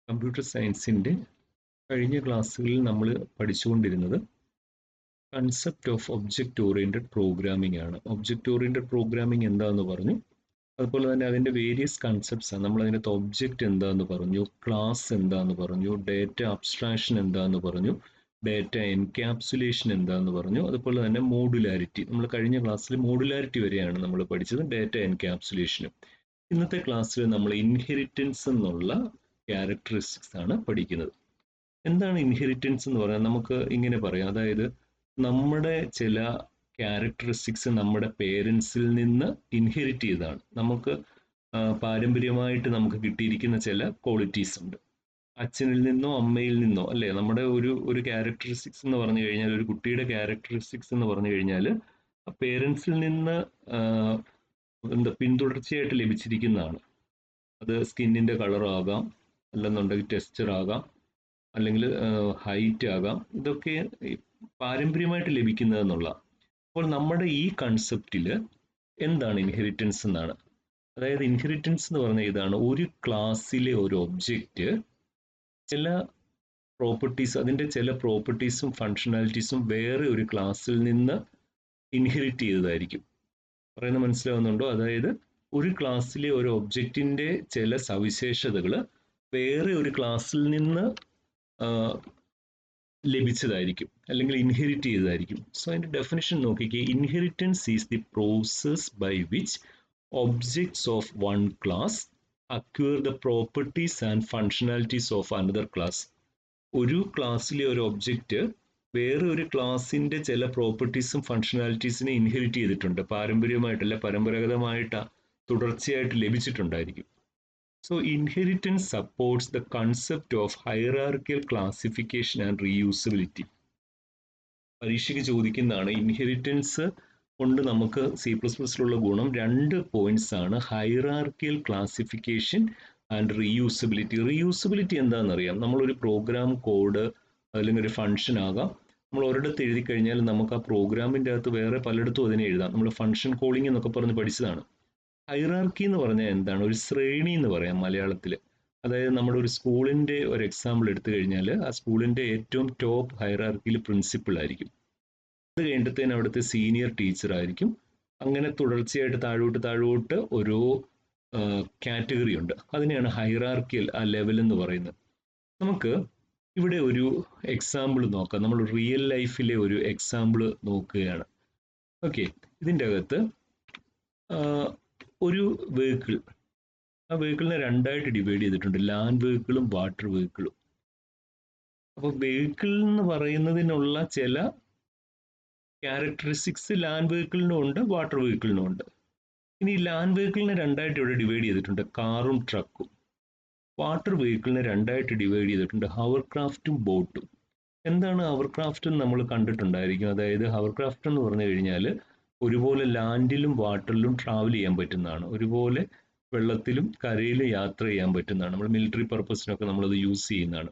Computer സയൻസിൻ്റെ കഴിഞ്ഞ ക്ലാസ്സുകളിൽ നമ്മൾ പഠിച്ചുകൊണ്ടിരുന്നത് concept of object oriented programming ആണ്. ഒബ്ജക്റ്റ് ഓറിയൻറ്റഡ് പ്രോഗ്രാമിംഗ് എന്താണെന്ന് പറഞ്ഞു. അതുപോലെ തന്നെ അതിൻ്റെ വേരിയസ് കൺസെപ്റ്റ്സ് ആണ്. നമ്മൾ അതിനകത്ത് ഒബ്ജക്റ്റ് എന്താണെന്ന് പറഞ്ഞു, ക്ലാസ് എന്താണെന്ന് പറഞ്ഞു, ഡേറ്റ അബ്സ്ട്രാക്ഷൻ എന്താണെന്ന് പറഞ്ഞു, ഡേറ്റ എൻക്യാപ്സുലേഷൻ എന്താണെന്ന് പറഞ്ഞു. അതുപോലെ തന്നെ മോഡുലാരിറ്റി, നമ്മൾ കഴിഞ്ഞ ക്ലാസ്സിൽ മോഡുലാരിറ്റി വരെയാണ് നമ്മൾ പഠിച്ചത്, ഡേറ്റ എൻക്യാപ്സുലേഷനും. ഇന്നത്തെ ക്ലാസ്സിൽ നമ്മൾ ഇൻഹെറിറ്റൻസ് എന്നുള്ള ക്യാരക്ടറിസ്റ്റിക്സ് ആണ് പഠിക്കുന്നത്. എന്താണ് ഇൻഹെറിറ്റൻസ് എന്ന് പറഞ്ഞാൽ നമുക്ക് ഇങ്ങനെ പറയാം, അതായത് നമ്മുടെ ചില ക്യാരക്ടറിസ്റ്റിക്സ് നമ്മുടെ പേരൻസിൽ നിന്ന് ഇൻഹെറിറ്റ് ചെയ്തതാണ്. നമുക്ക് പാരമ്പര്യമായിട്ട് നമുക്ക് കിട്ടിയിരിക്കുന്ന ചില ക്വാളിറ്റീസ് ഉണ്ട്. അച്ഛനിൽ നിന്നോ അമ്മയിൽ നിന്നോ അല്ലേ, നമ്മുടെ ഒരു ക്യാരക്ടറിസ്റ്റിക്സ് എന്ന് പറഞ്ഞു കഴിഞ്ഞാൽ, ഒരു കുട്ടിയുടെ ക്യാരക്ടറിസ്റ്റിക്സ് എന്ന് പറഞ്ഞു കഴിഞ്ഞാൽ പേരൻസിൽ നിന്ന് പിന്തുടർച്ചയായിട്ട് ലഭിച്ചിരിക്കുന്നതാണ്. അത് സ്കിന്നിൻ്റെ കളറാകാം, അല്ലെന്നുണ്ടെങ്കിൽ ടെക്സ്ചർ ആകാം, അല്ലെങ്കിൽ ഹൈറ്റ് ആകാം. ഇതൊക്കെ പാരമ്പര്യമായിട്ട് ലഭിക്കുന്നതെന്നുള്ള. അപ്പോൾ നമ്മുടെ ഈ കൺസെപ്റ്റിൽ എന്താണ് ഇൻഹെറിറ്റൻസ് എന്നാണ്. അതായത് ഇൻഹെറിറ്റൻസ് എന്ന് പറഞ്ഞാൽ ഇതാണ്: ഒരു ക്ലാസ്സിലെ ഒരു ഒബ്ജക്റ്റ് ചില പ്രോപ്പർട്ടീസ്, അതിൻ്റെ ചില പ്രോപ്പർട്ടീസും ഫങ്ഷണാലിറ്റീസും വേറെ ഒരു ക്ലാസ്സിൽ നിന്ന് ഇൻഹെറിറ്റ് ചെയ്തതായിരിക്കും. പറയുന്നത് മനസ്സിലാവുന്നുണ്ടോ? അതായത് ഒരു ക്ലാസ്സിലെ ഒരു ഒബ്ജക്റ്റിൻ്റെ ചില സവിശേഷതകൾ വേറെ ഒരു ക്ലാസ്സിൽ നിന്ന് ലഭിച്ചതായിരിക്കും, അല്ലെങ്കിൽ ഇൻഹെറിറ്റ് ചെയ്തതായിരിക്കും. സോ അതിൻ്റെ ഡെഫിനിഷൻ നോക്കിക്കേ. Inheritance is the process by which objects of one class acquire the properties and functionalities of another class. ഒരു ക്ലാസ്സിലെ ഒരു ഒബ്ജക്റ്റ് വേറെ ഒരു ക്ലാസ്സിൻ്റെ ചില പ്രോപ്പർട്ടീസും ഫങ്ഷണാലിറ്റീസിനെ ഇൻഹെറിറ്റ് ചെയ്തിട്ടുണ്ട്. പാരമ്പര്യമായിട്ടല്ല, പരമ്പരാഗതമായിട്ട് തുടർച്ചയായിട്ട് ലഭിച്ചിട്ടുണ്ടായിരിക്കും. So inheritance supports the concept of hierarchical classification and reusability. പരീക്ഷയ്ക്ക് ചോദിക്കുന്നതാണ്. ഇൻഹെറിറ്റൻസ് കൊണ്ട് നമുക്ക് C++ലുള്ള ഗുണം 2 പോയിന്റ്സ് ആണ്: hierarchical classification and reusability. Reusability എന്താണെന്നറിയാം. നമ്മളൊരു പ്രോഗ്രാം കോഡ് അല്ലെങ്കിൽ ഒരു ഫംഗ്ഷൻ ആകാം, നമ്മൾ ഒരിടത്ത് എഴുതി കഴിഞ്ഞാൽ നമുക്ക് ആ പ്രോഗ്രാമിൻ്റെ അകത്ത് വേറെ പലയിടത്തും അതിനെ എഴുതാം. നമ്മൾ ഫംഗ്ഷൻ കോളിംഗ് എന്നൊക്കെ പറഞ്ഞ് പഠിച്ചതാണ്. ഹൈറാർക്കി എന്ന് പറഞ്ഞാൽ എന്താണ്? ഒരു ശ്രേണി എന്ന് പറയാം മലയാളത്തിൽ. അതായത് നമ്മുടെ ഒരു സ്കൂളിൻ്റെ ഒരു എക്സാമ്പിൾ എടുത്തു കഴിഞ്ഞാൽ, ആ സ്കൂളിൻ്റെ ഏറ്റവും ടോപ്പ് ഹൈറാർക്കിയിൽ പ്രിൻസിപ്പൾ ആയിരിക്കും. അത് കഴിഞ്ഞിട്ടത്തേന് അവിടുത്തെ സീനിയർ ടീച്ചർ ആയിരിക്കും. അങ്ങനെ തുടർച്ചയായിട്ട് താഴോട്ട് ഓരോ കാറ്റഗറി ഉണ്ട്. അതിനെയാണ് ഹൈറാർക്കിയൽ ആ ലെവൽ എന്ന് പറയുന്നത്. നമുക്ക് ഇവിടെ ഒരു എക്സാമ്പിൾ നോക്കാം. നമ്മൾ റിയൽ ലൈഫിലെ ഒരു എക്സാമ്പിൾ നോക്കുകയാണ്. ഓക്കെ, ഇതിൻ്റെ അകത്ത് ഒരു വെഹിക്കിൾ, ആ വെഹിക്കിളിനെ രണ്ടായിട്ട് ഡിവൈഡ് ചെയ്തിട്ടുണ്ട്: ലാൻഡ് വെഹിക്കിളും വാട്ടർ വെഹിക്കിളും. അപ്പോൾ വെഹിക്കിൾ എന്ന് പറയുന്നതിനുള്ള ചില ക്യാരക്ടറിസ്റ്റിക്സ് ലാൻഡ് വെഹിക്കിളിനും ഉണ്ട്, വാട്ടർ വെഹിക്കിളിനും ഉണ്ട്. ഇനി ലാൻഡ് വെഹിക്കിളിനെ രണ്ടായിട്ട് ഇവിടെ ഡിവൈഡ് ചെയ്തിട്ടുണ്ട്: കാറും ട്രക്കും. വാട്ടർ വെഹിക്കിളിനെ രണ്ടായിട്ട് ഡിവൈഡ് ചെയ്തിട്ടുണ്ട്: ഹവർക്രാഫ്റ്റും ബോട്ടും. എന്താണ് ഹവർക്രാഫ്റ്റ് എന്ന് നമ്മൾ കണ്ടിട്ടുണ്ടായിരിക്കും. അതായത് ഹവർക്രാഫ്റ്റ് എന്ന് പറഞ്ഞു കഴിഞ്ഞാൽ ഒരുപോലെ ലാൻഡിലും വാട്ടറിലും ട്രാവൽ ചെയ്യാൻ പറ്റുന്നതാണ്, ഒരുപോലെ വെള്ളത്തിലും കരയിലും യാത്ര ചെയ്യാൻ പറ്റുന്നതാണ്. നമ്മൾ മിലിറ്ററി പർപ്പസിനൊക്കെ നമ്മളത് യൂസ് ചെയ്യുന്നതാണ്.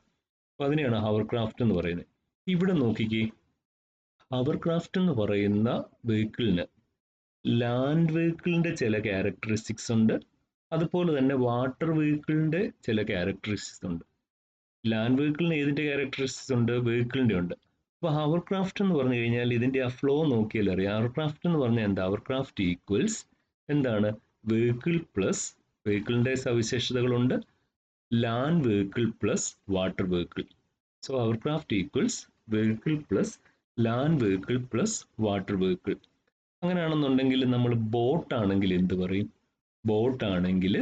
അപ്പോൾ അതിനെയാണ് ഹവർക്രാഫ്റ്റ് എന്ന് പറയുന്നത്. ഇവിടെ നോക്കിക്കേ, ഹവർക്രാഫ്റ്റ് എന്ന് പറയുന്ന വെഹിക്കിളിന് ലാൻഡ് വെഹിക്കിളിൻ്റെ ചില ക്യാരക്ടറിസ്റ്റിക്സ് ഉണ്ട്, അതുപോലെ തന്നെ വാട്ടർ വെഹിക്കിളിൻ്റെ ചില ക്യാരക്ടറിസ്റ്റിക്സ് ഉണ്ട്. ലാൻഡ് വെഹിക്കിളിന് ഏതിൻ്റെ ക്യാരക്ടറിസ്റ്റിക്സ് ഉണ്ട്? വെഹിക്കിളിൻ്റെ ഉണ്ട്. അപ്പോൾ ഹവർക്രാഫ്റ്റ് എന്ന് പറഞ്ഞു കഴിഞ്ഞാൽ ഇതിൻ്റെ ആ ഫ്ലോ നോക്കിയാൽ അറിയാം. ഹവർക്രാഫ്റ്റ് എന്ന് പറഞ്ഞാൽ എന്താ? ഹവർക്രാഫ്റ്റ് ഈക്വൽസ് എന്താണ്? വെഹിക്കിൾ പ്ലസ്, വെഹിക്കിളിൻ്റെ സവിശേഷതകളുണ്ട്, land vehicle plus water vehicle. So hovercraft equals vehicle plus land vehicle plus water vehicle. അങ്ങനെയാണെന്നുണ്ടെങ്കിൽ നമ്മൾ ബോട്ടാണെങ്കിൽ എന്ത് പറയും? ബോട്ടാണെങ്കിൽ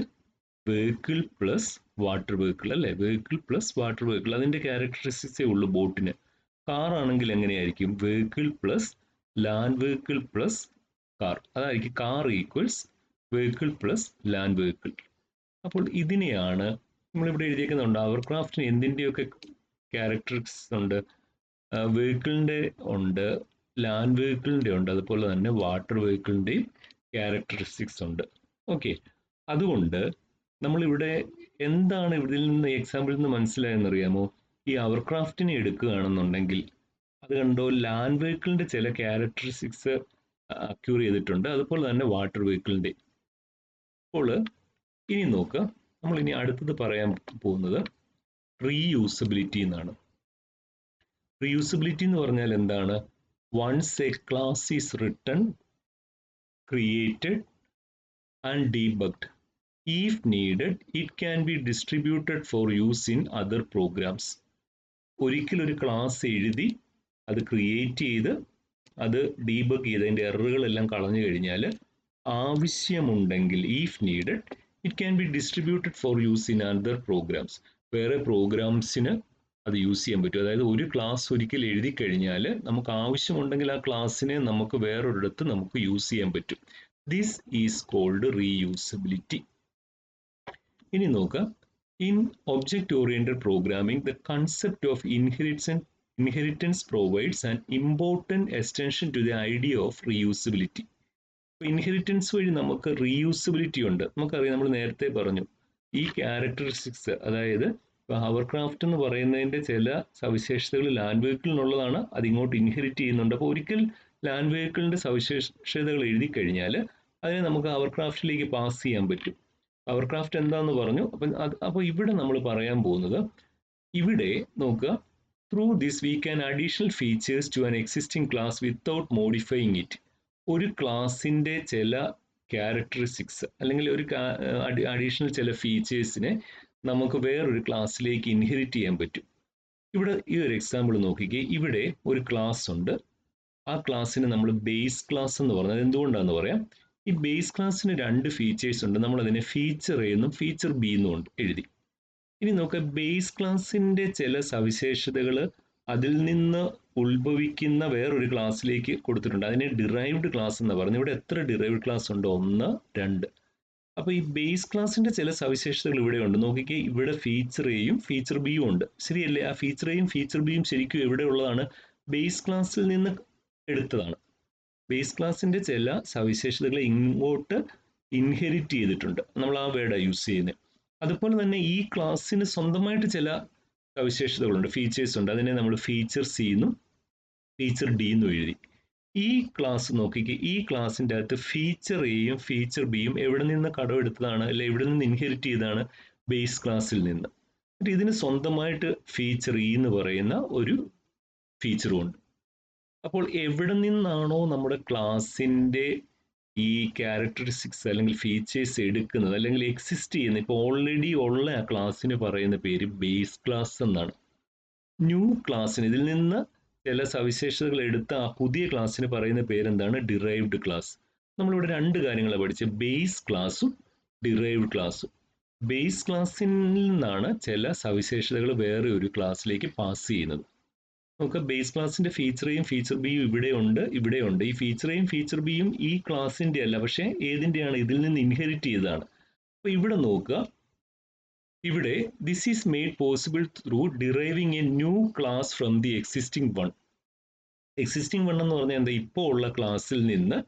വെഹിക്കിൾ പ്ലസ് വാട്ടർ വെഹിക്കിൾ, അല്ലേ? വെഹിക്കിൾ പ്ലസ് വാട്ടർ വെഹിക്കിൾ, അതിൻ്റെ ക്യാരക്ടറിസ്റ്റിക്സേ ഉള്ളൂ ബോട്ടിന്. കാർ ആണെങ്കിൽ എങ്ങനെയായിരിക്കും? Vehicle plus land vehicle plus car. അതായിരിക്കും car equals vehicle plus land vehicle. അപ്പോൾ ഇതിനെയാണ് നമ്മളിവിടെ എഴുതിയേക്കുന്നുണ്ട്. ഹവർക്രാഫ്റ്റിന് എന്തിൻ്റെയൊക്കെ ക്യാരക്ടറിസ്റ്റിക്സ് ഉണ്ട്? വെഹിക്കിളിൻ്റെ ഉണ്ട്, ലാൻഡ് വെഹിക്കിളിൻ്റെ ഉണ്ട്, അതുപോലെ തന്നെ വാട്ടർ വെഹിക്കിളിൻ്റെയും ക്യാരക്ടറിസ്റ്റിക്സ് ഉണ്ട്. ഓക്കെ, അതുകൊണ്ട് നമ്മളിവിടെ എന്താണ് ഇതിൽ നിന്ന് എക്സാമ്പിളിൽ നിന്ന് മനസ്സിലായെന്നറിയാമോ? ഈ ഹവർക്രാഫ്റ്റിനെ എടുക്കുകയാണെന്നുണ്ടെങ്കിൽ അത് കണ്ടോ, ലാൻഡ് വെഹിക്കിളിൻ്റെ ചില ക്യാരക്ടറിസ്റ്റിക്സ് അക്യൂർ ചെയ്തിട്ടുണ്ട്, അതുപോലെ തന്നെ വാട്ടർ വെഹിക്കിളിൻ്റെ. അപ്പോൾ ഇനി നോക്കുക, നമ്മളിനി അടുത്തത് പറയാൻ പോകുന്നത് റീയൂസബിലിറ്റി എന്നാണ്. റീയൂസബിലിറ്റി എന്ന് പറഞ്ഞാൽ എന്താണ്? Once a class is written, created and debugged, if needed it can be distributed for use in other programs. ഒരിക്കൽ ഒരു ക്ലാസ് എഴുതി അത് ക്രിയേറ്റ് ചെയ്ത് അത് ഡീബഗ് ചെയ്ത് അതിൻ്റെ എററുകളെല്ലാം കളഞ്ഞു കഴിഞ്ഞാൽ ആവശ്യമുണ്ടെങ്കിൽ if needed it can be distributed for use in other programs, വേറെ പ്രോഗ്രാംസിന് അത് യൂസ് ചെയ്യാൻ പറ്റും. അതായത് ഒരു ക്ലാസ് ഒരിക്കൽ എഴുതി കഴിഞ്ഞാൽ നമുക്ക് ആവശ്യമുണ്ടെങ്കിൽ ആ ക്ലാസ്സിനെ നമുക്ക് വേറൊരിടത്ത് നമുക്ക് യൂസ് ചെയ്യാൻ പറ്റും. This is called reusability. ഇനി നോക്കാം, in object oriented programming the concept of inheritance provides an important extension to the idea of reusability. Inheritance വഴി നമുക്ക് റീയൂസബിലിറ്റി ഉണ്ട്. നമുക്കറിയാം, നമ്മൾ നേരത്തെ പറഞ്ഞു ഈ ക്യാരക്ടറിസ്റ്റിക്സ്, അതായത് ഇപ്പോൾ ഹവർക്രാഫ്റ്റ് എന്ന് പറയുന്നതിൻ്റെ ചില സവിശേഷതകൾ ലാൻഡ് വെഹിക്കിളിനുള്ളതാണ്, അതിങ്ങോട്ട് ഇൻഹെറിറ്റ് ചെയ്യുന്നുണ്ട്. അപ്പോൾ ഒരിക്കൽ ലാൻഡ് വെഹിക്കിളിൻ്റെ സവിശേഷതകൾ എഴുതി കഴിഞ്ഞാൽ അതിനെ നമുക്ക് ഹവർക്രാഫ്റ്റിലേക്ക് പാസ് ചെയ്യാൻ പറ്റും. ഹവർക്രാഫ്റ്റ് എന്താന്ന് പറഞ്ഞു. അപ്പോൾ ഇവിടെ നമ്മൾ പറയാൻ പോകുന്നത്, ഇവിടെ നോക്കുക, through this we can additional features to an existing class without modifying it. ഒരു ക്ലാസിൻ്റെ ചില ക്യാരക്ടറിസ്റ്റിക്സ് അല്ലെങ്കിൽ ഒരു അഡീഷണൽ ചില ഫീച്ചേഴ്സിനെ നമുക്ക് വേറൊരു ക്ലാസ്സിലേക്ക് ഇൻഹെറിറ്റ് ചെയ്യാൻ പറ്റും. ഇവിടെ ഈ ഒരു എക്സാമ്പിൾ നോക്കിക്കേ. ഇവിടെ ഒരു ക്ലാസ് ഉണ്ട്. ആ ക്ലാസ്സിന് നമ്മൾ ബേസ് ക്ലാസ് എന്ന് പറഞ്ഞത് എന്തുകൊണ്ടാണെന്ന് പറയാം. ഈ ബേസ് ക്ലാസ്സിന് രണ്ട് ഫീച്ചേഴ്സ് ഉണ്ട്. നമ്മൾ അതിനെ ഫീച്ചർ എ എന്നും ഫീച്ചർ ബി എന്നും എഴുതി. ഇനി നോക്കുക, ബേസ് ക്ലാസ്സിൻ്റെ ചില സവിശേഷതകൾ അതിൽ നിന്ന് ഉത്ഭവിക്കുന്ന വേറൊരു ക്ലാസ്സിലേക്ക് കൊടുത്തിട്ടുണ്ട്. അതിനെ ഡിറൈവ്ഡ് ക്ലാസ് എന്ന് പറഞ്ഞു. ഇവിടെ എത്ര ഡിറൈവ്ഡ് ക്ലാസ് ഉണ്ട്? 1, 2. അപ്പോൾ ഈ ബേസ് ക്ലാസ്സിൻ്റെ ചില സവിശേഷതകൾ ഇവിടെ ഉണ്ട്. നോക്കിക്കേ, ഇവിടെ ഫീച്ചർ എയും ഫീച്ചർ ബിയും ഉണ്ട്. ശരിയല്ലേ? ആ ഫീച്ചർ എയും ഫീച്ചർ ബിയും ശരിക്കും എവിടെ ഉള്ളതാണ്? ബേസ് ക്ലാസ്സിൽ നിന്ന് എടുത്തതാണ്. ബേസ് ക്ലാസ്സിൻ്റെ ചില സവിശേഷതകൾ ഇങ്ങോട്ട് ഇൻഹെറിറ്റ് ചെയ്തിട്ടുണ്ട്. നമ്മൾ ആ വേർഡാണ് യൂസ് ചെയ്യുന്നത്. അതുപോലെ തന്നെ ഈ ക്ലാസ്സിന് സ്വന്തമായിട്ട് ചില സവിശേഷതകളുണ്ട്, ഫീച്ചേഴ്സ് ഉണ്ട്. അതിനെ നമ്മൾ ഫീച്ചർ സി എന്നും ഫീച്ചർ ഡി എന്നും എഴുതി. ഈ ക്ലാസ് നോക്കിക്ക്, ഈ ക്ലാസ്സിൻ്റെ അകത്ത് ഫീച്ചർ എയും ഫീച്ചർ ബിയും എവിടെ നിന്ന് കടമെടുത്തതാണ്, അല്ലെ എവിടെ നിന്ന് ഇൻഹെറിറ്റ് ചെയ്താണ്? ബേസ് ക്ലാസ്സിൽ നിന്ന്. ഇതിന് സ്വന്തമായിട്ട് ഫീച്ചർ ഇ എന്ന് പറയുന്ന ഒരു ഫീച്ചറും ഉണ്ട്. അപ്പോൾ എവിടെ നിന്നാണോ നമ്മുടെ ക്ലാസ്സിൻ്റെ ഈ ക്യാരക്ടറിസ്റ്റിക്സ് അല്ലെങ്കിൽ ഫീച്ചേഴ്സ് എടുക്കുന്നത് അല്ലെങ്കിൽ എക്സിസ്റ്റ് ചെയ്യുന്നത്, ഇപ്പോൾ ഓൾറെഡി ഉള്ള ആ ക്ലാസ്സിന് പറയുന്ന പേര് ബേസ് ക്ലാസ് എന്നാണ്. ന്യൂ ക്ലാസ്സിന്, ഇതിൽ നിന്ന് ചില സവിശേഷതകൾ എടുത്ത ആ പുതിയ ക്ലാസ്സിന് പറയുന്ന പേരെന്താണ്? Derived class. നമ്മളിവിടെ രണ്ട് കാര്യങ്ങളാണ് പഠിച്ചത്, ബേസ് ക്ലാസ്സും ഡിറൈവ്ഡ് ക്ലാസ്സും. ബേസ് ക്ലാസ്സിൽ നിന്നാണ് ചില സവിശേഷതകൾ വേറെ ഒരു ക്ലാസ്സിലേക്ക് പാസ് ചെയ്യുന്നത്. നമുക്ക് ബേസ് ക്ലാസ്സിന്റെ ഫീച്ചർ എയും ഫീച്ചർ ബിയും ഇവിടെയുണ്ട്. ഈ ഫീച്ചർ എയും ഫീച്ചർ ബിയും ഈ ക്ലാസ്സിന്റെ അല്ല, പക്ഷേ ഏതിൻ്റെയാണ്? ഇതിൽ നിന്ന് ഇൻഹെറിറ്റ് ചെയ്തതാണ്. അപ്പോൾ ഇവിടെ നോക്കുക, ഇവിടെ this is made possible through deriving A new class from the existing one. Existing one എന്ന് പറഞ്ഞാൽ എന്താ? ഇപ്പോൾ ഉള്ള ക്ലാസ്സിൽ നിന്ന്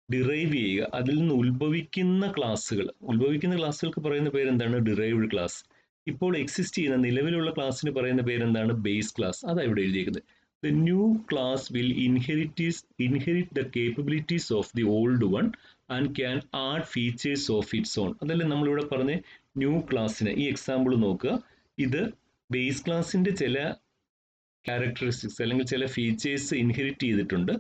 ഡിറൈവ് ചെയ്യുക, അതിൽ നിന്ന് ഉത്ഭവിക്കുന്ന ക്ലാസ്സുകൾക്ക് പറയുന്ന പേരെന്താണ്? Derived class. ഇപ്പോൾ എക്സിസ്റ്റ് ചെയ്യുന്ന നിലവിലുള്ള ക്ലാസ്സിന് പറയുന്ന പേരെന്താണ്? Base class. അതാണ് ഇവിടെ എഴുതിയിരിക്കുന്നത്. The new class will inherit the capabilities of the old one and can add features of its on. അതല്ലേ നമ്മളിവിടെ പറഞ്ഞ ന്യൂ ക്ലാസ്സിന്. ഈ എക്സാമ്പിൾ നോക്കുക, ഇത് ബേസ് ക്ലാസ്സിന്റെ ചില ക്യാരക്ടറിസ്റ്റിക്സ് അല്ലെങ്കിൽ ചില ഫീച്ചേഴ്സ് ഇൻഹെറിറ്റ് ചെയ്തിട്ടുണ്ട്.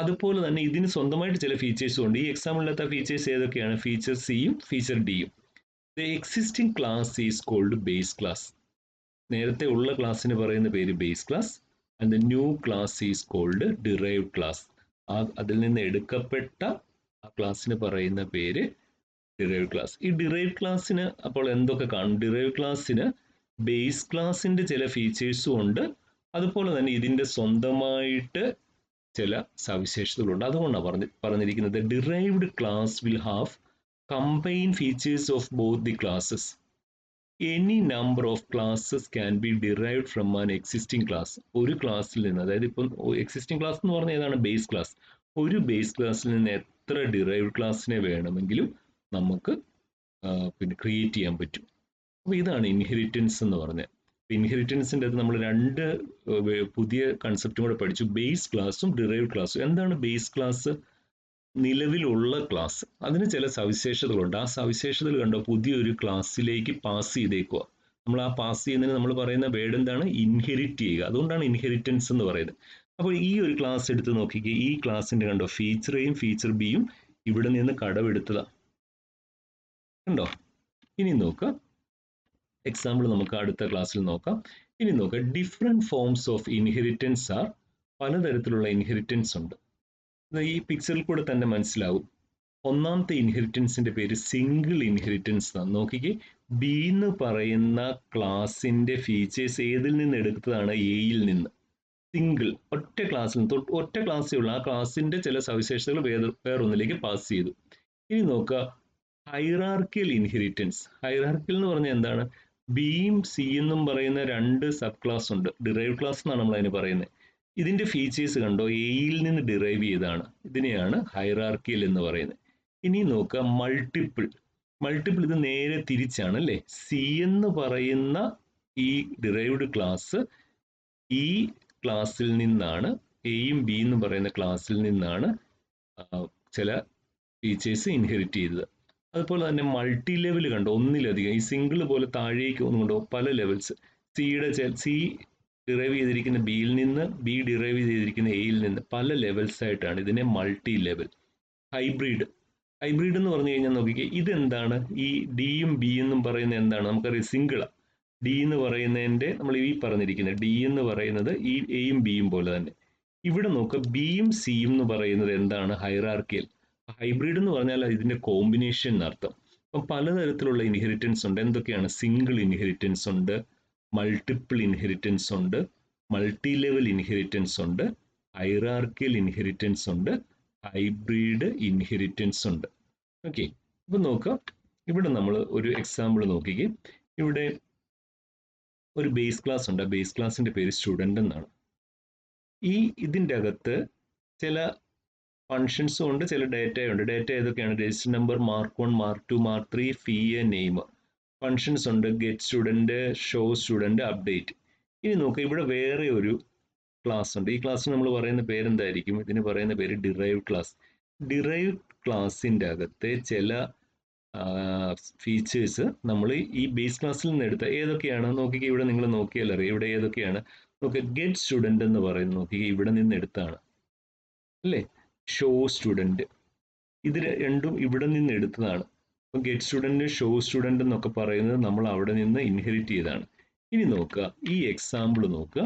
അതുപോലെ തന്നെ ഇതിന് സ്വന്തമായിട്ട് ചില ഫീച്ചേഴ്സും ഉണ്ട്. ഈ എക്സാമ്പിളിനകത്ത് ആ ഫീച്ചേഴ്സ് ഏതൊക്കെയാണ്? ഫീച്ചർ സിയും ഫീച്ചർ ഡിയും. The existing class is called base class. നേരത്തെ ഉള്ള ക്ലാസ്സിന് പറയുന്ന പേര് base class. And the new class is called derived class. അതിൽ നിന്ന് എടുക്കപ്പെട്ട ആ ക്ലാസ്സിന് പറയുന്ന പേര് ഡിറൈവ്ഡ് ക്ലാസ്. ഈ ഡിറൈവ്ഡ് ക്ലാസ്സിന് അപ്പോൾ എന്തൊക്കെ കാണും? ഡിറൈവ്ഡ് ക്ലാസ്സിന് ബേസ് ക്ലാസ്സിന്റെ ചില ഫീച്ചേഴ്സും ഉണ്ട്, അതുപോലെ തന്നെ ഇതിന്റെ സ്വന്തമായിട്ട് ചില സവിശേഷതകളുണ്ട്. അതുകൊണ്ടാണ് പറഞ്ഞിരിക്കുന്നത് derived class will have combine features of both the classes. Any number of classes can be derived from an existing class. ഒരു ക്ലാസ്സിൽ നിന്ന്, അതായത് ഇപ്പം എക്സിസ്റ്റിംഗ് ക്ലാസ് എന്ന് പറഞ്ഞാൽ ഏതാണ്? Base class. ഒരു ബേസ് ക്ലാസ്സിൽ നിന്ന് എത്ര ഡിറൈവ്ഡ് ക്ലാസ്സിനെ വേണമെങ്കിലും നമുക്ക് പിന്നെ ക്രിയേറ്റ് ചെയ്യാൻ പറ്റും. അപ്പോൾ ഇതാണ് ഇൻഹെറിറ്റൻസ് എന്ന് പറഞ്ഞത്. ഇൻഹെറിറ്റൻസിൻ്റെ അത് നമ്മൾ രണ്ട് പുതിയ കൺസെപ്റ്റും കൂടെ പഠിച്ചു, ബേസ് ക്ലാസ്സും ഡിറൈവ്ഡ് ക്ലാസ്സും. എന്താണ് ബേസ് ക്ലാസ്? നിലവിലുള്ള ക്ലാസ്, അതിന് ചില സവിശേഷതകളുണ്ട്. ആ സവിശേഷതകൾ കണ്ടോ പുതിയൊരു ക്ലാസ്സിലേക്ക് പാസ് ചെയ്തേക്കുക. നമ്മൾ ആ പാസ് ചെയ്യുന്നതിന് നമ്മൾ പറയുന്ന വേർഡ് എന്താണ്? ഇൻഹെരിറ്റ് ചെയ്യുക. അതുകൊണ്ടാണ് ഇൻഹെറിറ്റൻസ് എന്ന് പറയുന്നത്. അപ്പോൾ ഈ ഒരു ക്ലാസ് എടുത്ത് നോക്കിക്കേ, ഈ ക്ലാസ്സിന്റെ കണ്ടോ ഫീച്ചർ എയും ഫീച്ചർ ബിയും ഇവിടെ നിന്ന് കടമെടുത്തതാണ്. കണ്ടോ? ഇനി നോക്കുക, എക്സാമ്പിൾ നമുക്ക് അടുത്ത ക്ലാസ്സിൽ നോക്കാം. ഇനി നോക്കുക, different forms of inheritance are. പലതരത്തിലുള്ള ഇൻഹെറിറ്റൻസ് ഉണ്ട്. ഈ പിക്ചറിൽ കൂടെ തന്നെ മനസ്സിലാവും. ഒന്നാമത്തെ ഇൻഹെറിറ്റൻസിന്റെ പേര് സിംഗിൾ ഇൻഹെറിറ്റൻസ് ആണ്. നോക്കിക്കേ, ബി എന്ന് പറയുന്ന ക്ലാസിന്റെ ഫീച്ചേഴ്സ് ഏതിൽ നിന്ന് എടുത്തതാണ്? എയിൽ നിന്ന്. സിംഗിൾ, ഒറ്റ ക്ലാസ്സിൽ നിന്ന്, ഒറ്റ ക്ലാസ്സേ ഉള്ളൂ, ആ ക്ലാസിന്റെ ചില സവിശേഷതകൾ വേറൊന്നിലേക്ക് പാസ് ചെയ്തു. ഇനി നോക്കുക, ഹൈറാർക്കിയൽ ഇൻഹെറിറ്റൻസ്. ഹൈറാർക്കിയൽ എന്ന് പറഞ്ഞാൽ എന്താണ്? ബിയും സി എന്നും പറയുന്ന രണ്ട് സബ് ക്ലാസ് ഉണ്ട്. ഡിറൈവ് ക്ലാസ് എന്നാണ് നമ്മൾ അതിന് പറയുന്നത്. ഇതിന്റെ ഫീച്ചേഴ്സ് കണ്ടോ, എയിൽ നിന്ന് ഡിറൈവ് ചെയ്താണ്. ഇതിനെയാണ് ഹൈറാർക്കിയൽ എന്ന് പറയുന്നത്. ഇനി നോക്കുക, മൾട്ടിപ്പിൾ. മൾട്ടിപ്പിൾ ഇത് നേരെ തിരിച്ചാണ് അല്ലേ? സി എന്ന് പറയുന്ന ഈ ഡിറൈവ്ഡ് ക്ലാസ് ഈ ക്ലാസ്സിൽ നിന്നാണ്, എയും ബി എന്ന് പറയുന്ന ക്ലാസ്സിൽ നിന്നാണ് ചില ഫീച്ചേഴ്സ് ഇൻഹെറിറ്റ് ചെയ്തത്. അതുപോലെ തന്നെ മൾട്ടി ലെവൽ കണ്ടോ, ഒന്നിലധികം. ഈ സിംഗിൾ പോലെ താഴേക്ക് ഒന്നുകൊണ്ടോ പല ലെവൽസ്. സി ഡിറൈവ് ചെയ്തിരിക്കുന്ന ബിയിൽ നിന്ന്, ബി ഡിറൈവ് ചെയ്തിരിക്കുന്ന എയിൽ നിന്ന്, പല ലെവൽസ് ആയിട്ടാണ്. ഇതിനെ മൾട്ടി ലെവൽ. ഹൈബ്രിഡ്. ഹൈബ്രിഡ് എന്ന് പറഞ്ഞു കഴിഞ്ഞാൽ നോക്കിക്കേ, ഇതെന്താണ്? ഈ ഡിയും ബി എന്നും പറയുന്നത് എന്താണ്? നമുക്കറിയാം സിംഗിളാണ്. ഡി എന്ന് പറയുന്നതിന്റെ നമ്മൾ ഈ പറഞ്ഞിരിക്കുന്നത് ഡി എന്ന് പറയുന്നത് ഈ എയും ബിയും പോലെ തന്നെ. ഇവിടെ നോക്കുക, ബിയും സിയും എന്ന് പറയുന്നത് എന്താണ്? ഹൈറാർക്കിയൽ. ഹൈബ്രിഡ് എന്ന് പറഞ്ഞാൽ ഇതിന്റെ കോമ്പിനേഷൻ എന്നർത്ഥം. അപ്പം പലതരത്തിലുള്ള ഇൻഹെറിറ്റൻസ് ഉണ്ട്. എന്തൊക്കെയാണ്? സിംഗിൾ ഇൻഹെറിറ്റൻസ് ഉണ്ട്, മൾട്ടിപ്പിൾ ഇൻഹെറിറ്റൻസ് ഉണ്ട്, മൾട്ടി ലെവൽ ഇൻഹെറിറ്റൻസ് ഉണ്ട്, ഹൈറാർക്കിയൽ ഇൻഹെറിറ്റൻസ് ഉണ്ട്, ഹൈബ്രിഡ് ഇൻഹെറിറ്റൻസ് ഉണ്ട്. ഓക്കെ, അപ്പൊ നോക്കുക, ഇവിടെ നമ്മൾ ഒരു എക്സാമ്പിൾ നോക്കിക്കേ. ഇവിടെ ഒരു ബേസ് ക്ലാസ് ഉണ്ട്. ആ ബേസ് ക്ലാസിന്റെ പേര് സ്റ്റുഡന്റ് എന്നാണ്. ഇതിൻ്റെ അകത്ത് ചില ഫങ്ഷൻസും ഉണ്ട്, ചില ഡേറ്റയും ഉണ്ട്. ഡേറ്റ ഏതൊക്കെയാണ്? Register number, mark 1, mark 2, mark 3, ഫീ, നെയിം. ഫങ്ഷൻസ് ഉണ്ട്, get student, show student, update. ഇനി നോക്കുക, ഇവിടെ വേറെ ഒരു ക്ലാസ് ഉണ്ട്. ഈ ക്ലാസ്സിന് നമ്മൾ പറയുന്ന പേര് എന്തായിരിക്കും? ഇതിന് പറയുന്ന പേര് ഡിറൈവ് ക്ലാസ്. ഡിറൈവ് ക്ലാസിന്റെ അകത്തെ ചില ഫീച്ചേഴ്സ് നമ്മൾ ഈ ബേസ് ക്ലാസ്സിൽ നിന്ന് എടുത്ത ഏതൊക്കെയാണ്? നോക്കിക്കുക, ഇവിടെ നിങ്ങൾ നോക്കിയാൽ അറിയാം ഇവിടെ ഏതൊക്കെയാണ്. നോക്കുക, ഗെറ്റ് സ്റ്റുഡന്റ് എന്ന് പറയുന്നത് നോക്കിക്കുക ഇവിടെ നിന്ന് എടുത്താണ് അല്ലേ? ഷോ സ്റ്റുഡന്റ്, ഇത് രണ്ടും ഇവിടെ നിന്ന് എടുത്തതാണ്. അപ്പം ഗെറ്റ് സ്റ്റുഡന്റ്, ഷോ സ്റ്റുഡന്റ് എന്നൊക്കെ പറയുന്നത് നമ്മൾ അവിടെ നിന്ന് ഇൻഹെറിറ്റ് ചെയ്തതാണ്. ഇനി നോക്കുക, ഈ എക്സാമ്പിൾ നോക്കുക.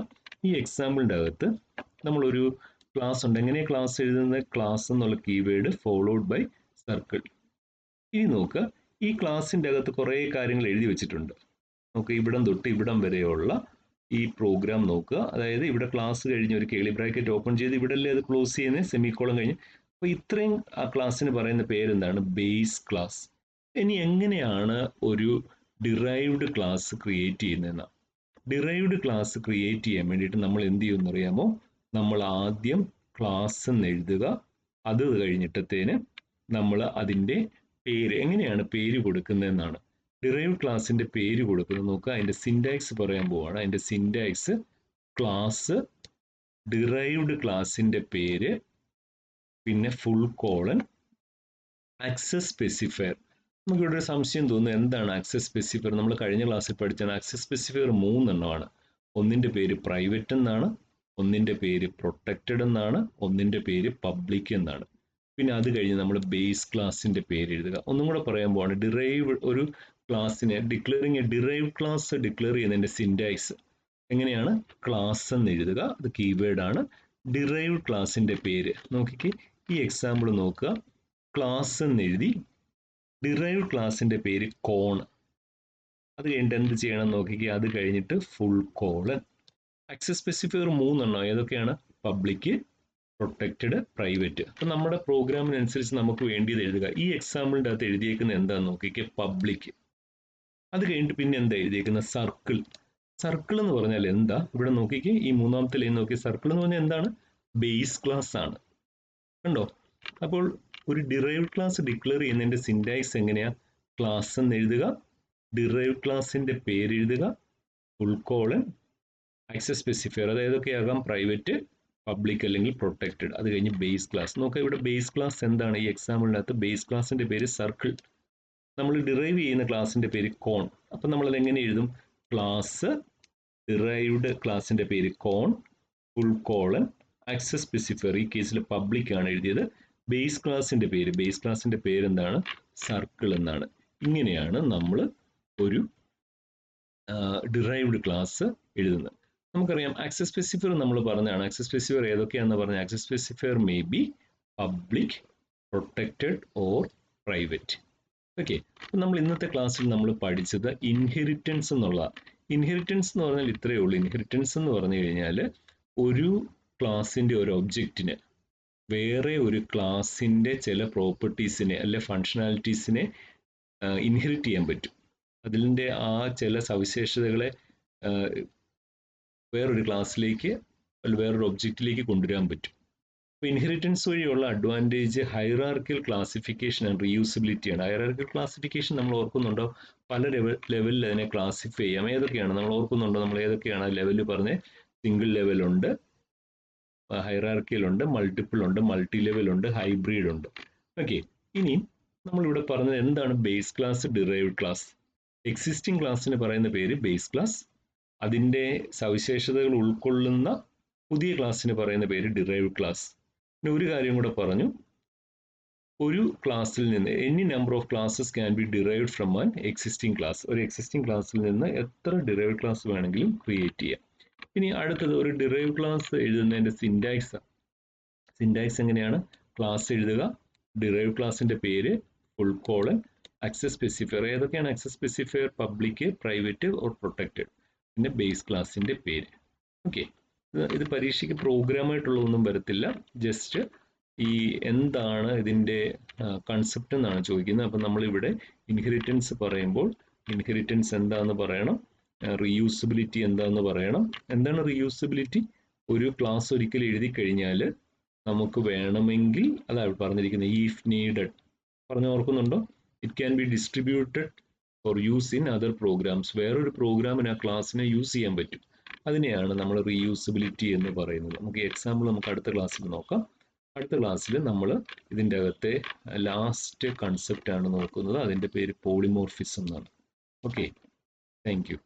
ഈ എക്സാമ്പിളിൻ്റെ അകത്ത് നമ്മളൊരു ക്ലാസ് ഉണ്ട്. എങ്ങനെയാണ് ക്ലാസ് എഴുതുന്നത്? ക്ലാസ് എന്നുള്ള കീവേഡ് ഫോളോഡ് ബൈ സർക്കിൾ. ഇനി നോക്കുക, ഈ ക്ലാസ്സിൻ്റെ അകത്ത് കുറേ കാര്യങ്ങൾ എഴുതി വെച്ചിട്ടുണ്ട്. നമുക്ക് ഇവിടം തൊട്ട് ഇവിടം വരെയുള്ള ഈ പ്രോഗ്രാം നോക്കുക. അതായത് ഇവിടെ ക്ലാസ് കഴിഞ്ഞ് ഒരു കേളി ബ്രാക്കറ്റ് ഓപ്പൺ ചെയ്ത് ഇവിടെ അല്ലേ അത് ക്ലോസ് ചെയ്യുന്നത്, സെമിക്കോളം കഴിഞ്ഞ്. അപ്പോൾ ഇത്രയും ആ ക്ലാസ്സിന് പറയുന്ന പേരെന്താണ്? Base class. ഇനി എങ്ങനെയാണ് ഒരു ഡിറൈവ്ഡ് ക്ലാസ് ക്രിയേറ്റ് ചെയ്യുന്നതെന്ന്? ഡിറൈവ്ഡ് ക്ലാസ് ക്രിയേറ്റ് ചെയ്യാൻ വേണ്ടിയിട്ട് നമ്മൾ എന്ത് ചെയ്യുമെന്ന് അറിയാമോ? നമ്മൾ ആദ്യം ക്ലാസ് എന്ന് എഴുതുക. അത് കഴിഞ്ഞിട്ടത്തേന് നമ്മൾ അതിൻ്റെ പേര്, എങ്ങനെയാണ് പേര് കൊടുക്കുന്നതെന്നാണ്. ഡിറൈവ് ക്ലാസിന്റെ പേര് കൊടുക്കുന്നത് നോക്കുക. അതിന്റെ സിൻടാക്സ് പറയാൻ പോവാണ്. അതിന്റെ സിൻടാക്സ് ക്ലാസ്, ഡിറൈവ്ഡ് ക്ലാസിന്റെ പേര്, പിന്നെ ഫുൾ കോളൻ, ആക്സസ് സ്പെസിഫയർ. നമുക്ക് ഇവിടെ ഒരു സംശയം തോന്നുന്നു, എന്താണ് ആക്സസ് സ്പെസിഫയർ? നമ്മൾ കഴിഞ്ഞ ക്ലാസ്സിൽ പഠിച്ചാണ്. ആക്സസ് സ്പെസിഫയർ 3 എണ്ണമാണ്. ഒന്നിന്റെ പേര് പ്രൈവറ്റ് എന്നാണ്, ഒന്നിന്റെ പേര് പ്രൊട്ടക്റ്റഡ് എന്നാണ്, ഒന്നിന്റെ പേര് പബ്ലിക് എന്നാണ്. പിന്നെ അത് കഴിഞ്ഞ് നമ്മൾ ബേസ് ക്ലാസിന്റെ പേര് എഴുതുക. ഒന്നും കൂടെ പറയാൻ പോവാണ്. ഡിറൈവ് ഒരു ക്ലാസ്സിനെ declaring a derive class declare ചെയ്യുന്നതിന്റെ സിൻടാക്സ് എങ്ങനെയാണ്? ക്ലാസ് എന്ന് എഴുതുക, അത് കീവേഡ് ആണ്. ഡിറൈവ് ക്ലാസിന്റെ പേര് നോക്കിക്കേ, ഈ എക്സാമ്പിൾ നോക്കുക. ക്ലാസ് എന്ന് എഴുതി, ഡിറൈവ് ക്ലാസിന്റെ പേര് കോൺ. അത് കഴിഞ്ഞിട്ട് എന്ത് ചെയ്യണം നോക്കിക്കേ, അത് കഴിഞ്ഞിട്ട് ഫുൾ കോളൻ. ആക്സസ് സ്പെസിഫയർ 3 എണ്ണം ഏതൊക്കെയാണ്? Public, protected, private. അപ്പം നമ്മുടെ പ്രോഗ്രാമിനനുസരിച്ച് നമുക്ക് വേണ്ടിയത് എഴുതുക. ഈ എക്സാമ്പിളിൻ്റെ അകത്ത് എഴുതിയേക്കുന്നത് എന്താണെന്ന് നോക്കിക്കേ, പബ്ലിക്. അത് കഴിഞ്ഞിട്ട് പിന്നെ എന്താ എഴുതിയേക്കുന്നത്? സർക്കിൾ. സർക്കിൾ എന്ന് പറഞ്ഞാൽ എന്താ? ഇവിടെ നോക്കിക്കേ, ഈ മൂന്നാമത്തെ ലൈൻ നോക്കി. സർക്കിൾ എന്ന് പറഞ്ഞാൽ എന്താണ്? ബേസ് ക്ലാസ് ആണ്. കണ്ടോ? അപ്പോൾ ഒരു ഡിറൈവ് ക്ലാസ് ഡിക്ലെയർ ചെയ്യുന്നതിന്റെ സിൻടാക്സ് എങ്ങനെയാ? ക്ലാസ് എന്ന് എഴുതുക, ഡിറൈവ് ക്ലാസിന്റെ പേര് എഴുതുക, ഫുൾ കോളൻ, ആക്സസ് സ്പെസിഫയർ, അത് ഏതൊക്കെയാകാം? പ്രൈവറ്റ്, പബ്ലിക് അല്ലെങ്കിൽ പ്രൊട്ടക്റ്റഡ്. അത് കഴിഞ്ഞ് ബേസ് ക്ലാസ്. നോക്കുക, ഇവിടെ ബേസ് ക്ലാസ് എന്താണ്? ഈ എക്സാമ്പിളിനകത്ത് ബേസ് ക്ലാസിന്റെ പേര് സർക്കിൾ. നമ്മൾ ഡിറൈവ് ചെയ്യുന്ന ക്ലാസിന്റെ പേര് കോൺ. അപ്പം നമ്മൾ അത് എങ്ങനെ എഴുതും? ക്ലാസ് ഡിറൈവ്ഡ് ക്ലാസിന്റെ പേര് കോൺ, ഫുൾ കോളൻ, ആക്സസ് സ്പെസിഫയർ, ഈ കേസിൽ പബ്ലിക് ആണ് എഴുതിയത്. ബേസ് ക്ലാസിന്റെ പേര് എന്താണ്? സർക്കിൾ എന്നാണ്. ഇങ്ങനെയാണ് നമ്മൾ ഒരു ഡിറൈവ്ഡ് ക്ലാസ് എഴുതുന്നത്. നമുക്കറിയാം ആക്സസ് സ്പെസിഫയർ നമ്മൾ പറഞ്ഞതാണ്. ആക്സസ് സ്പെസിഫയർ ഏതൊക്കെയാണെന്ന് പറഞ്ഞാൽ access specifier may be public, protected or private. Okay, നമ്മൾ ഇന്നത്തെ ക്ലാസ്സിൽ നമ്മൾ പഠിച്ചത് ഇൻഹെറിറ്റൻസ് എന്നുള്ള. ഇൻഹെറിറ്റൻസ് എന്ന് പറഞ്ഞാൽ ഇത്രയേ ഉള്ളൂ. ഇൻഹെറിറ്റൻസ് എന്ന് പറഞ്ഞു കഴിഞ്ഞാൽ ഒരു ക്ലാസിന്റെ ഒരു ഒബ്ജക്റ്റിന് വേറെ ഒരു ക്ലാസിന്റെ ചില പ്രോപ്പർട്ടീസിനെ അല്ലെ ഫങ്ഷണാലിറ്റീസിനെ ഇൻഹെറിറ്റ് ചെയ്യാൻ പറ്റും. അതിൻ്റെ ആ ചില സവിശേഷതകളെ വേറൊരു ക്ലാസ്സിലേക്ക് വേറൊരു ഒബ്ജക്റ്റിലേക്ക് കൊണ്ടുവരാൻ പറ്റും. അപ്പോൾ ഇൻഹെറിറ്റൻസ് വഴിയുള്ള അഡ്വാൻറ്റേജ് ഹൈറാർക്കിയൽ ക്ലാസിഫിക്കേഷൻ ആൻഡ് റീയൂസിബിലിറ്റിയാണ്. ഹൈറാർക്കിയൽ ക്ലാസിഫിക്കേഷൻ നമ്മൾ ഓർക്കുന്നുണ്ടോ? പല ലെവലിൽ അതിനെ ക്ലാസിഫൈ ചെയ്യാം. ഏതൊക്കെയാണ് നമ്മൾ ഓർക്കുന്നുണ്ടോ? നമ്മൾ ഏതൊക്കെയാണ് ആ ലെവൽ പറഞ്ഞ്? സിംഗിൾ ലെവലുണ്ട്, ഹൈറാർക്കിയൽ ഉണ്ട്, മൾട്ടിപ്പിൾ ഉണ്ട്, മൾട്ടി ലെവൽ ഉണ്ട്, ഹൈബ്രിഡ് ഉണ്ട്. ഓക്കെ, ഇനി നമ്മളിവിടെ പറഞ്ഞത് എന്താണ് base class, derived class. Existing ക്ലാസ്സിന് പറയുന്ന പേര് ബേസ് ക്ലാസ്. അതിൻ്റെ സവിശേഷതകൾ ഉൾക്കൊള്ളുന്ന പുതിയ ക്ലാസ്സിന് പറയുന്ന പേര് ഡിറൈവ്ഡ് ക്ലാസ്. പിന്നെ ഒരു കാര്യം കൂടെ പറഞ്ഞു, ഒരു ക്ലാസ്സിൽ നിന്ന് any number of classes can be derived from an existing class. ഒരു എക്സിസ്റ്റിംഗ് ക്ലാസ്സിൽ നിന്ന് എത്ര ഡിറൈവ്ഡ് ക്ലാസ് വേണമെങ്കിലും ക്രിയേറ്റ് ചെയ്യാം. ഇനി അടുത്തത് ഒരു ഡിറൈവ്ഡ് ക്ലാസ് എഴുതുന്നതിൻ്റെ സിൻടാക്സ്. സിൻടാക്സ് എങ്ങനെയാണ്? ക്ലാസ് എഴുതുക, ഡിറൈവ്ഡ് ക്ലാസിന്റെ പേര്, ഫുൾ കോളൻ, ആക്സസ് സ്പെസിഫയർ. ഏതൊക്കെയാണ് access specifier? Public, private or protected. പിന്നെ ബേസ് ക്ലാസിന്റെ പേര്. ഓക്കെ, ഇത് പരീക്ഷയ്ക്ക് പ്രോഗ്രാമായിട്ടുള്ളതൊന്നും വരത്തില്ല. ജസ്റ്റ് ഈ എന്താണ് ഇതിൻ്റെ കൺസെപ്റ്റ് എന്നാണ് ചോദിക്കുന്നത്. അപ്പം നമ്മളിവിടെ ഇൻഹെറിറ്റൻസ് പറയുമ്പോൾ ഇൻഹെറിറ്റൻസ് എന്താണെന്ന് പറയണം, റീയൂസിബിലിറ്റി എന്താണെന്ന് പറയണം. എന്താണ് റീയൂസിബിലിറ്റി? ഒരു ക്ലാസ് ഒരിക്കൽ എഴുതി കഴിഞ്ഞാൽ നമുക്ക് വേണമെങ്കിൽ, അതാണ് പറഞ്ഞിരിക്കുന്നത്, ഈഫ് നീഡഡ് പറഞ്ഞ ഓർക്കുന്നുണ്ടോ? It can be distributed for use in other programs. വേറൊരു പ്രോഗ്രാമിന് ആ ക്ലാസ്സിനെ യൂസ് ചെയ്യാൻ പറ്റും. അതിനെയാണ് നമ്മൾ റീയൂസിബിലിറ്റി എന്ന് പറയുന്നത്. നമുക്ക് എക്സാമ്പിൾ നമുക്ക് അടുത്ത ക്ലാസ്സിൽ നോക്കാം. അടുത്ത ക്ലാസ്സിൽ നമ്മൾ ഇതിൻ്റെ അകത്തെ ലാസ്റ്റ് കൺസെപ്റ്റ് ആണ് നോക്കുന്നത്. അതിൻ്റെ പേര് പോളിമോർഫിസം എന്നാണ്. Okay, thank you.